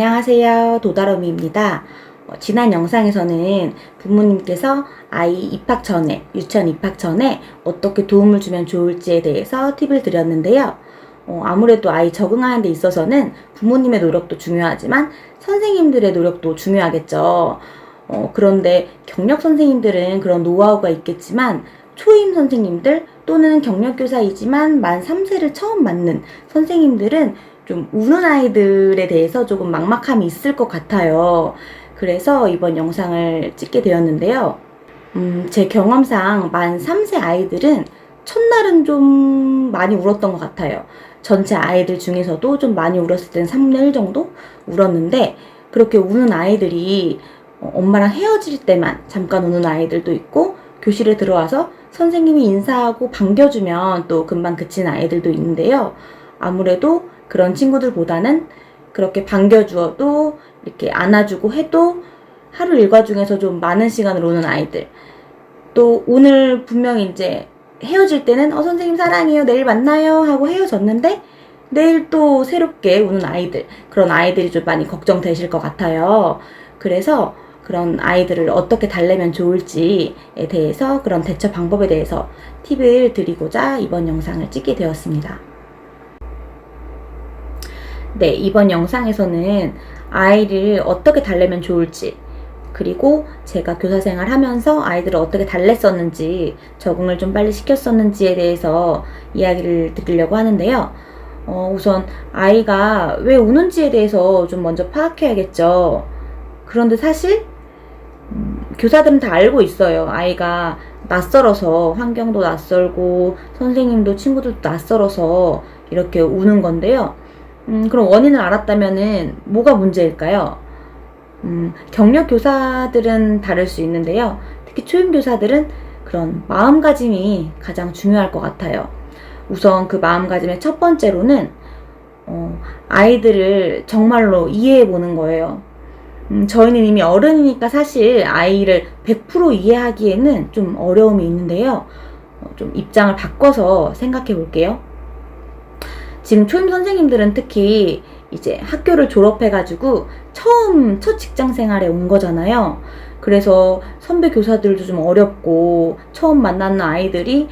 안녕하세요. 도다롬이입니다. 지난 영상에서는 부모님께서 아이 입학 전에, 유치원 입학 전에 어떻게 도움을 주면 좋을지에 대해서 팁을 드렸는데요. 아무래도 아이 적응하는 데 있어서는 부모님의 노력도 중요하지만 선생님들의 노력도 중요하겠죠. 그런데 경력 선생님들은 그런 노하우가 있겠지만 초임 선생님들 또는 경력교사이지만 만 3세를 처음 맡는 선생님들은 좀 우는 아이들에 대해서 조금 막막함이 있을 것 같아요. 그래서 이번 영상을 찍게 되었는데요. 제 경험상 만 3세 아이들은 첫날은 좀 많이 울었던 것 같아요. 전체 아이들 중에서도 좀 많이 울었을 때는 3분의 1 정도 울었는데, 그렇게 우는 아이들이 엄마랑 헤어질 때만 잠깐 우는 아이들도 있고, 교실에 들어와서 선생님이 인사하고 반겨주면 또 금방 그치는 아이들도 있는데요. 아무래도 그런 친구들보다는 그렇게 반겨주어도 이렇게 안아주고 해도 하루 일과 중에서 좀 많은 시간을 우는 아이들, 또 오늘 분명히 이제 헤어질 때는 선생님 사랑해요, 내일 만나요 하고 헤어졌는데 내일 또 새롭게 우는 아이들, 그런 아이들이 좀 많이 걱정되실 것 같아요. 그래서 그런 아이들을 어떻게 달래면 좋을지에 대해서, 그런 대처 방법에 대해서 팁을 드리고자 이번 영상을 찍게 되었습니다. 네, 이번 영상에서는 아이를 어떻게 달래면 좋을지, 그리고 제가 교사 생활 하면서 아이들을 어떻게 달랬었는지, 적응을 좀 빨리 시켰었는지에 대해서 이야기를 드리려고 하는데요. 우선 아이가 왜 우는지에 대해서 좀 먼저 파악해야겠죠. 그런데 사실 교사들은 다 알고 있어요. 아이가 낯설어서, 환경도 낯설고 선생님도 친구들도 낯설어서 이렇게 우는 건데요. 그럼 원인을 알았다면은 뭐가 문제일까요? 경력 교사들은 다를 수 있는데요. 특히 초임 교사들은 그런 마음가짐이 가장 중요할 것 같아요. 우선 그 마음가짐의 첫 번째로는 아이들을 정말로 이해해 보는 거예요. 저희는 이미 어른이니까 사실 아이를 100% 이해하기에는 좀 어려움이 있는데요. 좀 입장을 바꿔서 생각해 볼게요. 지금 초임 선생님들은 특히 이제 학교를 졸업해가지고 첫 직장 생활에 온 거잖아요. 그래서 선배 교사들도 좀 어렵고, 처음 만나는 아이들이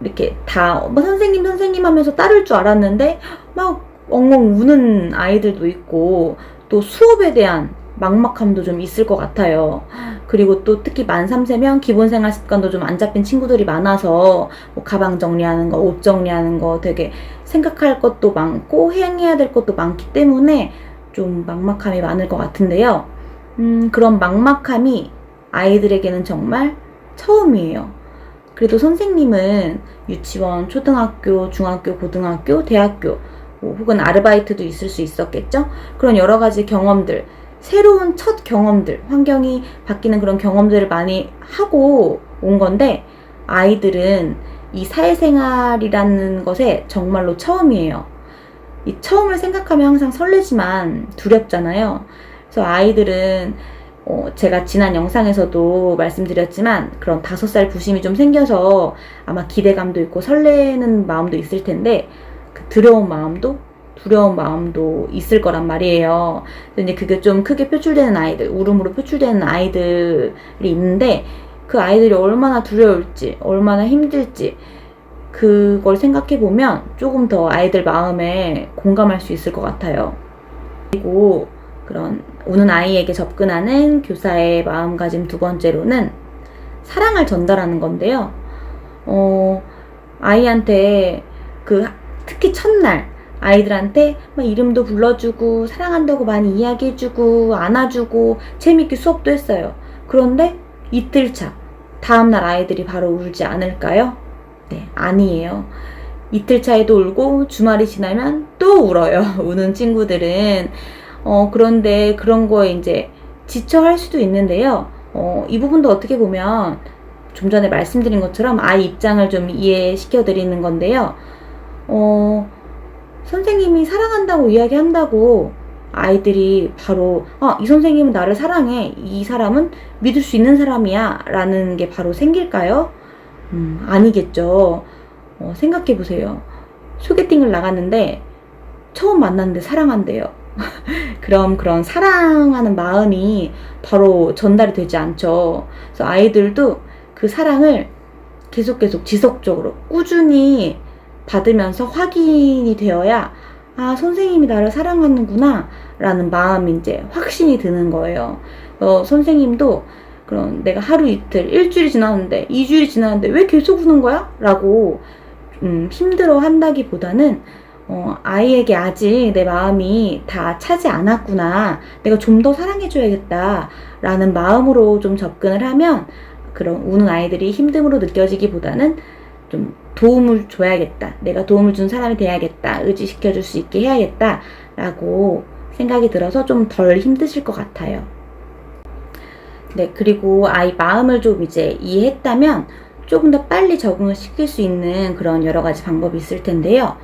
이렇게 다 선생님 하면서 따를 줄 알았는데 막 엉엉 우는 아이들도 있고, 또 수업에 대한 막막함도 좀 있을 것 같아요. 그리고 또 특히 만 3세면 기본 생활 습관도 좀 안 잡힌 친구들이 많아서 가방 정리하는 거, 옷 정리하는 거 되게 생각할 것도 많고 행해야 될 것도 많기 때문에 좀 막막함이 많을 것 같은데요. 그런 막막함이 아이들에게는 정말 처음이에요. 그래도 선생님은 유치원, 초등학교, 중학교, 고등학교, 대학교, 혹은 아르바이트도 있을 수 있었겠죠? 그런 여러 가지 경험들, 새로운 첫 경험들, 환경이 바뀌는 그런 경험들을 많이 하고 온 건데, 아이들은 이 사회생활이라는 것에 정말로 처음이에요. 이 처음을 생각하면 항상 설레지만 두렵잖아요. 그래서 아이들은 제가 지난 영상에서도 말씀드렸지만 그런 5살 부심이 좀 생겨서 아마 기대감도 있고 설레는 마음도 있을 텐데, 그 두려운 마음도 있을 거란 말이에요. 근데 그게 좀 크게 표출되는 아이들, 울음으로 표출되는 아이들이 있는데, 그 아이들이 얼마나 두려울지, 얼마나 힘들지, 그걸 생각해보면 조금 더 아이들 마음에 공감할 수 있을 것 같아요. 그리고 그런 우는 아이에게 접근하는 교사의 마음가짐 두 번째로는 사랑을 전달하는 건데요. 아이한테 특히 첫날 아이들한테 막 이름도 불러주고 사랑한다고 많이 이야기해주고 안아주고 재밌게 수업도 했어요. 그런데 이틀 차, 다음날 아이들이 바로 울지 않을까요? 네, 아니에요. 이틀 차에도 울고 주말이 지나면 또 울어요. 우는 친구들은. 그런데 그런 거에 이제 지쳐할 수도 있는데요. 이 부분도 어떻게 보면 좀 전에 말씀드린 것처럼 아이 입장을 좀 이해시켜 드리는 건데요. 선생님이 사랑한다고 이야기한다고 아이들이 바로 이 선생님은 나를 사랑해, 이 사람은 믿을 수 있는 사람이야 라는 게 바로 생길까요? 아니겠죠. 생각해 보세요. 소개팅을 나갔는데 처음 만났는데 사랑한대요. 그럼 그런 사랑하는 마음이 바로 전달이 되지 않죠. 그래서 아이들도 그 사랑을 계속 지속적으로 꾸준히 받으면서 확인이 되어야 아, 선생님이 나를 사랑하는구나 라는 마음이 이제 확신이 드는 거예요. 선생님도 그런 내가 하루 이틀 일주일이 지났는데 2주일이 지났는데 왜 계속 우는 거야? 라고 힘들어 한다기보다는 아이에게 아직 내 마음이 다 차지 않았구나. 내가 좀 더 사랑해줘야겠다. 라는 마음으로 좀 접근을 하면 그런 우는 아이들이 힘듦으로 느껴지기보다는 좀 도움을 줘야겠다. 내가 도움을 준 사람이 돼야겠다. 의지시켜줄 수 있게 해야겠다. 라고 생각이 들어서 좀 덜 힘드실 것 같아요. 네, 그리고 아이 마음을 좀 이제 이해했다면 조금 더 빨리 적응을 시킬 수 있는 그런 여러 가지 방법이 있을 텐데요.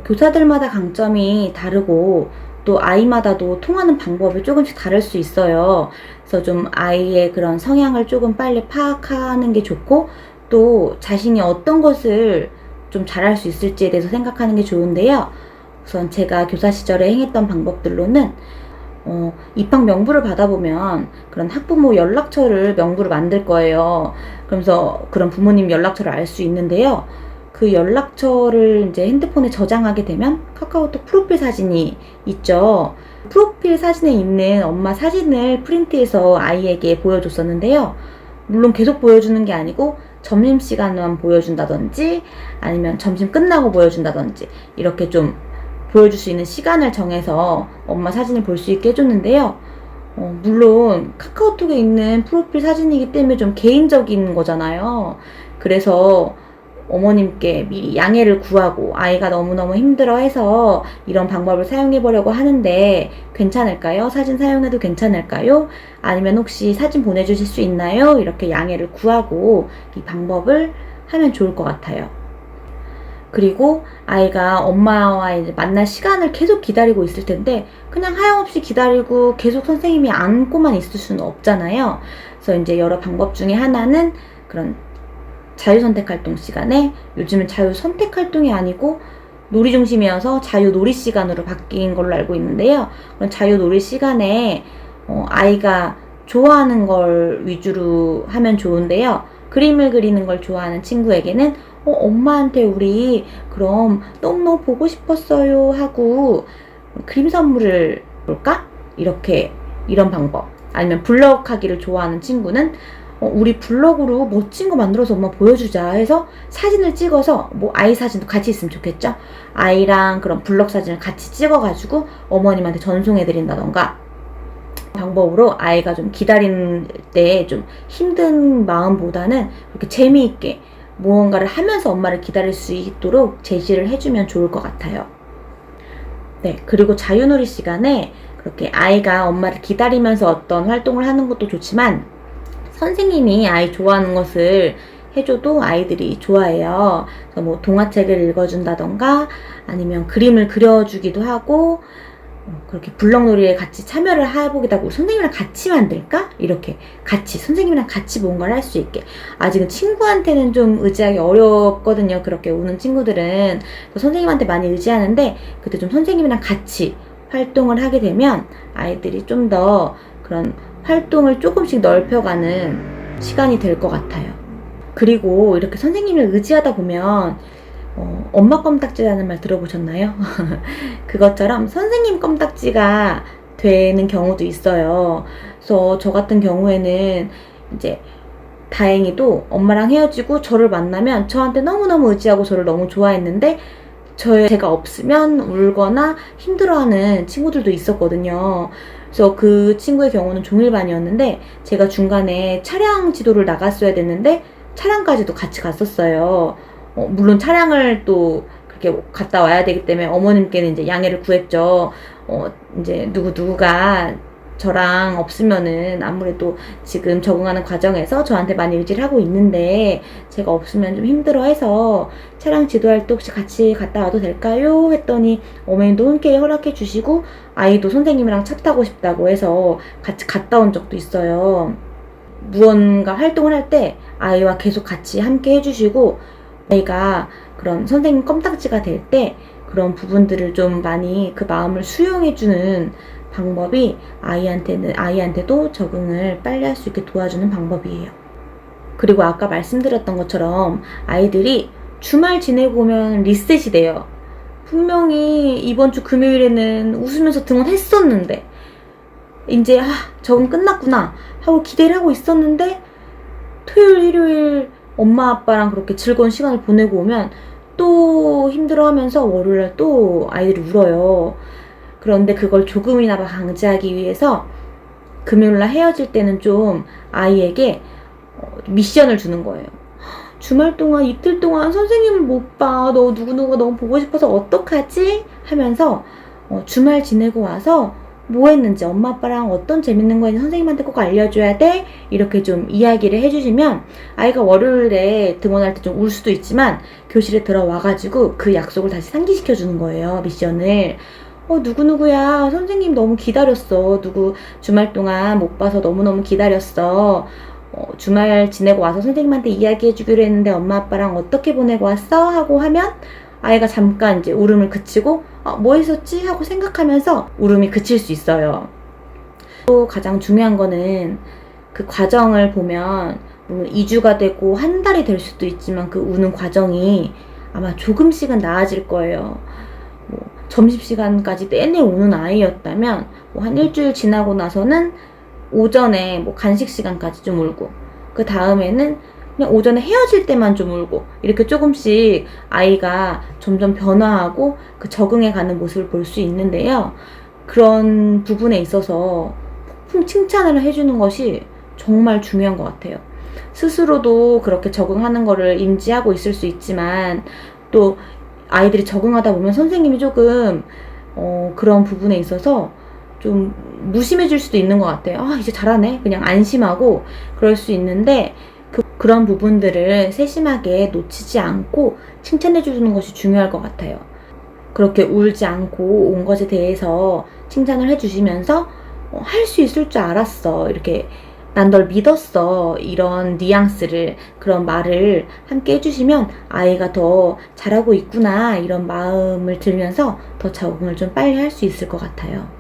교사들마다 강점이 다르고 또 아이마다도 통하는 방법이 조금씩 다를 수 있어요. 그래서 좀 아이의 그런 성향을 조금 빨리 파악하는 게 좋고 또 자신이 어떤 것을 좀 잘할 수 있을지에 대해서 생각하는 게 좋은데요. 우선 제가 교사 시절에 행했던 방법들로는 입학 명부를 받아보면 그런 학부모 연락처를 명부를 만들 거예요. 그러면서 그런 부모님 연락처를 알 수 있는데요. 그 연락처를 이제 핸드폰에 저장하게 되면 카카오톡 프로필 사진이 있죠. 프로필 사진에 있는 엄마 사진을 프린트해서 아이에게 보여줬었는데요. 물론 계속 보여주는 게 아니고 점심시간만 보여준다든지 아니면 점심 끝나고 보여준다든지 이렇게 좀 보여줄 수 있는 시간을 정해서 엄마 사진을 볼 수 있게 해줬는데요. 물론 카카오톡에 있는 프로필 사진이기 때문에 좀 개인적인 거잖아요. 그래서 어머님께 미리 양해를 구하고 아이가 너무너무 힘들어해서 이런 방법을 사용해보려고 하는데 괜찮을까요? 사진 사용해도 괜찮을까요? 아니면 혹시 사진 보내주실 수 있나요? 이렇게 양해를 구하고 이 방법을 하면 좋을 것 같아요. 그리고 아이가 엄마와 이제 만날 시간을 계속 기다리고 있을 텐데 그냥 하염없이 기다리고 계속 선생님이 안고만 있을 수는 없잖아요. 그래서 이제 여러 방법 중에 하나는 그런 자유선택활동 시간에 요즘은 자유선택활동이 아니고 놀이 중심이어서 자유놀이 시간으로 바뀐 걸로 알고 있는데요. 그런 자유놀이 시간에 아이가 좋아하는 걸 위주로 하면 좋은데요. 그림을 그리는 걸 좋아하는 친구에게는 엄마한테 우리 그럼 너무너무 보고 싶었어요 하고 그림 선물을 볼까? 이런 방법. 아니면 블럭 하기를 좋아하는 친구는 우리 블럭으로 멋진 거 만들어서 엄마 보여주자 해서 사진을 찍어서 뭐 아이 사진도 같이 있으면 좋겠죠? 아이랑 그런 블럭 사진을 같이 찍어가지고 어머님한테 전송해드린다던가 방법으로 아이가 좀 기다리는 때 좀 힘든 마음보다는 그렇게 재미있게 무언가를 하면서 엄마를 기다릴 수 있도록 제시를 해주면 좋을 것 같아요. 네, 그리고 자유놀이 시간에 그렇게 아이가 엄마를 기다리면서 어떤 활동을 하는 것도 좋지만 선생님이 아이 좋아하는 것을 해줘도 아이들이 좋아해요. 그래서 뭐 동화책을 읽어준다던가 아니면 그림을 그려주기도 하고 그렇게 블럭놀이에 같이 참여를 해보기도 하고 선생님이랑 같이 만들까? 이렇게 같이 선생님이랑 같이 뭔가를 할 수 있게 아직은 친구한테는 좀 의지하기 어렵거든요. 그렇게 우는 친구들은 선생님한테 많이 의지하는데 그때 좀 선생님이랑 같이 활동을 하게 되면 아이들이 좀 더 그런 활동을 조금씩 넓혀가는 시간이 될 것 같아요. 그리고 이렇게 선생님을 의지하다 보면 엄마 껌딱지라는 말 들어보셨나요? 그것처럼 선생님 껌딱지가 되는 경우도 있어요. 그래서 저 같은 경우에는 이제 다행히도 엄마랑 헤어지고 저를 만나면 저한테 너무너무 의지하고 저를 너무 좋아했는데 제가 없으면 울거나 힘들어하는 친구들도 있었거든요. 그래서 그 친구의 경우는 종일반이었는데 제가 중간에 차량 지도를 나갔어야 됐는데 차량까지도 같이 갔었어요. 물론 차량을 또 그렇게 갔다 와야 되기 때문에 어머님께는 이제 양해를 구했죠. 이제 누구가 저랑 없으면은 아무래도 지금 적응하는 과정에서 저한테 많이 의지를 하고 있는데 제가 없으면 좀 힘들어해서 차량 지도할 때 혹시 같이 갔다 와도 될까요? 했더니 어머님도 흔쾌히 허락해 주시고 아이도 선생님이랑 차 타고 싶다고 해서 같이 갔다 온 적도 있어요. 무언가 활동을 할 때 아이와 계속 같이 함께 해주시고 아이가 그런 선생님 껌딱지가 될 때 그런 부분들을 좀 많이 그 마음을 수용해주는 방법이 아이한테도 적응을 빨리 할 수 있게 도와주는 방법이에요. 그리고 아까 말씀드렸던 것처럼 아이들이 주말 지내고 오면 리셋이 돼요. 분명히 이번 주 금요일에는 웃으면서 등원했었는데 이제 적응 끝났구나 하고 기대를 하고 있었는데 토요일, 일요일 엄마 아빠랑 그렇게 즐거운 시간을 보내고 오면 또 힘들어하면서 월요일날 또 아이들이 울어요. 그런데 그걸 조금이나마 방지하기 위해서 금요일날 헤어질 때는 좀 아이에게 미션을 주는 거예요. 주말 동안 이틀 동안 선생님을 못 봐. 너 누구누구가 너무 보고 싶어서 어떡하지? 하면서 주말 지내고 와서 뭐 했는지 엄마 아빠랑 어떤 재밌는 거 있는지 선생님한테 꼭 알려줘야 돼. 이렇게 좀 이야기를 해주시면 아이가 월요일에 등원할 때 좀 울 수도 있지만 교실에 들어와가지고 그 약속을 다시 상기시켜주는 거예요. 미션을. 누구누구야 선생님 너무 기다렸어. 누구 주말 동안 못 봐서 너무너무 기다렸어. 주말 지내고 와서 선생님한테 이야기해주기로 했는데 엄마 아빠랑 어떻게 보내고 왔어? 하고 하면 아이가 잠깐 이제 울음을 그치고 뭐 했었지? 하고 생각하면서 울음이 그칠 수 있어요. 또 가장 중요한 거는 그 과정을 보면 2주가 되고 한 달이 될 수도 있지만 그 우는 과정이 아마 조금씩은 나아질 거예요. 점심시간까지 내내 우는 아이였다면 한 일주일 지나고 나서는 오전에 간식 시간까지 좀 울고 그 다음에는 그냥 오전에 헤어질 때만 좀 울고 이렇게 조금씩 아이가 점점 변화하고 그 적응해가는 모습을 볼 수 있는데요. 그런 부분에 있어서 폭풍 칭찬을 해주는 것이 정말 중요한 것 같아요. 스스로도 그렇게 적응하는 거를 인지하고 있을 수 있지만 또 아이들이 적응하다 보면 선생님이 조금 그런 부분에 있어서 좀 무심해질 수도 있는 것 같아요. 이제 잘하네. 그냥 안심하고 그럴 수 있는데 그런 부분들을 세심하게 놓치지 않고 칭찬해주는 것이 중요할 것 같아요. 그렇게 울지 않고 온 것에 대해서 칭찬을 해주시면서 할 수 있을 줄 알았어. 이렇게 난 널 믿었어. 이런 뉘앙스를 그런 말을 함께 해주시면 아이가 더 잘하고 있구나 이런 마음을 들면서 더 적응을 좀 빨리 할 수 있을 것 같아요.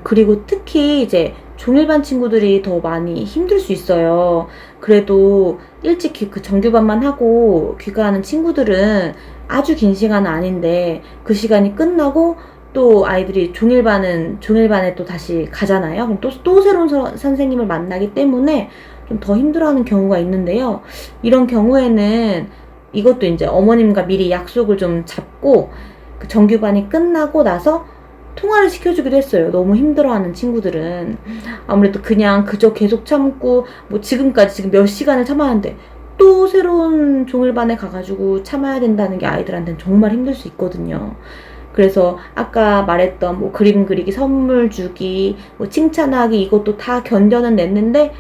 그리고 특히 이제 종일반 친구들이 더 많이 힘들 수 있어요. 그래도 일찍 그 정규반만 하고 귀가하는 친구들은 아주 긴 시간은 아닌데 그 시간이 끝나고 또 아이들이 종일반에 또 다시 가잖아요. 그럼 또 새로운 선생님을 만나기 때문에 좀 더 힘들어하는 경우가 있는데요. 이런 경우에는 이것도 이제 어머님과 미리 약속을 좀 잡고 그 정규반이 끝나고 나서 통화를 시켜주기도 했어요. 너무 힘들어하는 친구들은. 아무래도 그냥 그저 계속 참고 지금까지 지금 몇 시간을 참았는데 또 새로운 종일반에 가가지고 참아야 된다는 게 아이들한테는 정말 힘들 수 있거든요. 그래서 아까 말했던 그림 그리기, 선물 주기, 칭찬하기 이것도 다 견뎌는 냈는데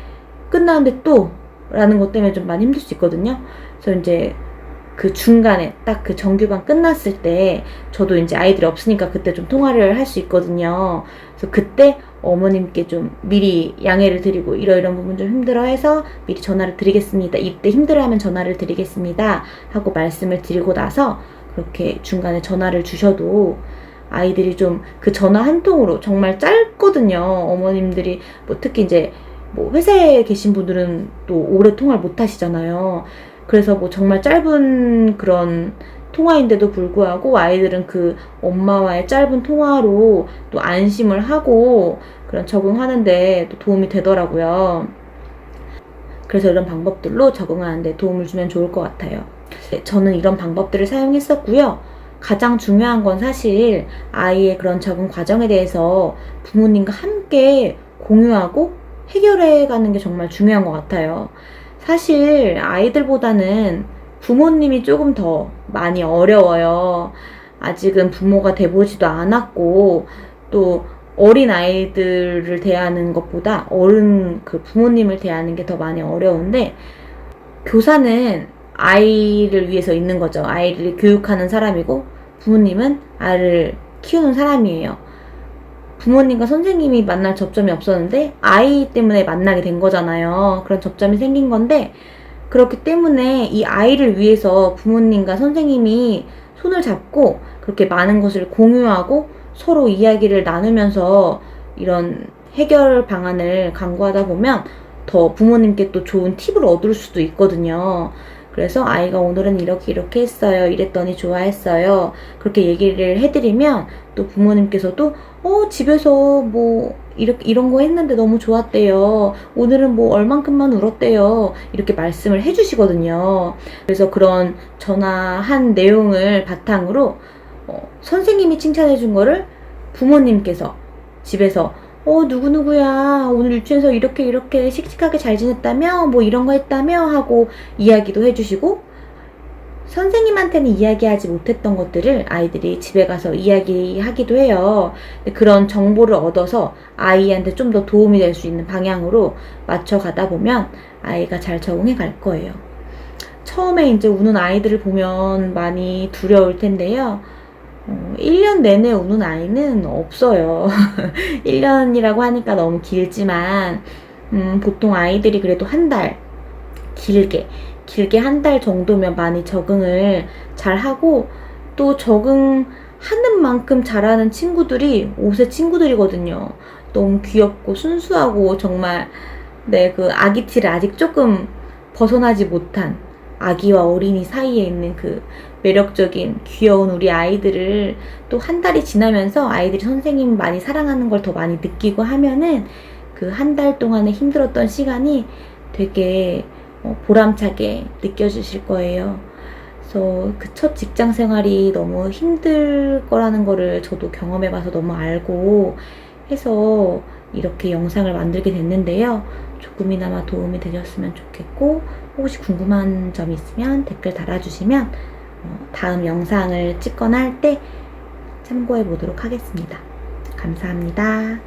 끝나는데 또 라는 것 때문에 좀 많이 힘들 수 있거든요. 그래서 이제 그 중간에 딱 그 정규반 끝났을 때 저도 이제 아이들이 없으니까 그때 좀 통화를 할 수 있거든요. 그래서 그때 어머님께 좀 미리 양해를 드리고 이러이런 부분 좀 힘들어해서 미리 전화를 드리겠습니다. 이때 힘들어하면 전화를 드리겠습니다. 하고 말씀을 드리고 나서 그렇게 중간에 전화를 주셔도 아이들이 좀 그 전화 한 통으로 정말 짧거든요. 어머님들이 특히 이제 회사에 계신 분들은 또 오래 통화를 못 하시잖아요. 그래서 정말 짧은 그런 통화인데도 불구하고 아이들은 그 엄마와의 짧은 통화로 또 안심을 하고 그런 적응하는데 또 도움이 되더라고요. 그래서 이런 방법들로 적응하는데 도움을 주면 좋을 것 같아요. 저는 이런 방법들을 사용했었고요. 가장 중요한 건 사실 아이의 그런 적응 과정에 대해서 부모님과 함께 공유하고 해결해가는 게 정말 중요한 것 같아요. 사실 아이들보다는 부모님이 조금 더 많이 어려워요. 아직은 부모가 돼보지도 않았고 또 어린 아이들을 대하는 것보다 어른 그 부모님을 대하는 게 더 많이 어려운데 교사는 아이를 위해서 있는 거죠. 아이를 교육하는 사람이고 부모님은 아이를 키우는 사람이에요. 부모님과 선생님이 만날 접점이 없었는데 아이 때문에 만나게 된 거잖아요. 그런 접점이 생긴 건데 그렇기 때문에 이 아이를 위해서 부모님과 선생님이 손을 잡고 그렇게 많은 것을 공유하고 서로 이야기를 나누면서 이런 해결 방안을 강구하다 보면 더 부모님께 또 좋은 팁을 얻을 수도 있거든요. 그래서 아이가 오늘은 이렇게 이렇게 했어요. 이랬더니 좋아했어요. 그렇게 얘기를 해드리면 또 부모님께서도 집에서 뭐 이런 거 했는데 너무 좋았대요. 오늘은 뭐 얼만큼만 울었대요. 이렇게 말씀을 해주시거든요. 그래서 그런 전화한 내용을 바탕으로 선생님이 칭찬해준 거를 부모님께서 집에서 누구누구야 오늘 유치원에서 이렇게 씩씩하게 잘 지냈다며 뭐 이런 거 했다며 하고 이야기도 해주시고, 선생님한테는 이야기하지 못했던 것들을 아이들이 집에 가서 이야기하기도 해요. 그런 정보를 얻어서 아이한테 좀 더 도움이 될 수 있는 방향으로 맞춰가다 보면 아이가 잘 적응해 갈 거예요. 처음에 이제 우는 아이들을 보면 많이 두려울 텐데요. 1년 내내 우는 아이는 없어요. 1년이라고 하니까 너무 길지만, 보통 아이들이 그래도 한 달, 길게 한 달 정도면 많이 적응을 잘 하고, 또 적응하는 만큼 잘하는 친구들이 5세 친구들이거든요. 너무 귀엽고 순수하고 정말, 네, 그 아기 티를 아직 조금 벗어나지 못한 아기와 어린이 사이에 있는 그 매력적인 귀여운 우리 아이들을 또 한 달이 지나면서 아이들이 선생님 많이 사랑하는 걸 더 많이 느끼고 하면은 그 한 달 동안에 힘들었던 시간이 되게 보람차게 느껴지실 거예요. 그래서 그 첫 직장 생활이 너무 힘들 거라는 거를 저도 경험해봐서 너무 알고 해서 이렇게 영상을 만들게 됐는데요. 조금이나마 도움이 되셨으면 좋겠고, 혹시 궁금한 점 있으면 댓글 달아주시면 다음 영상을 찍거나 할 때 참고해 보도록 하겠습니다. 감사합니다.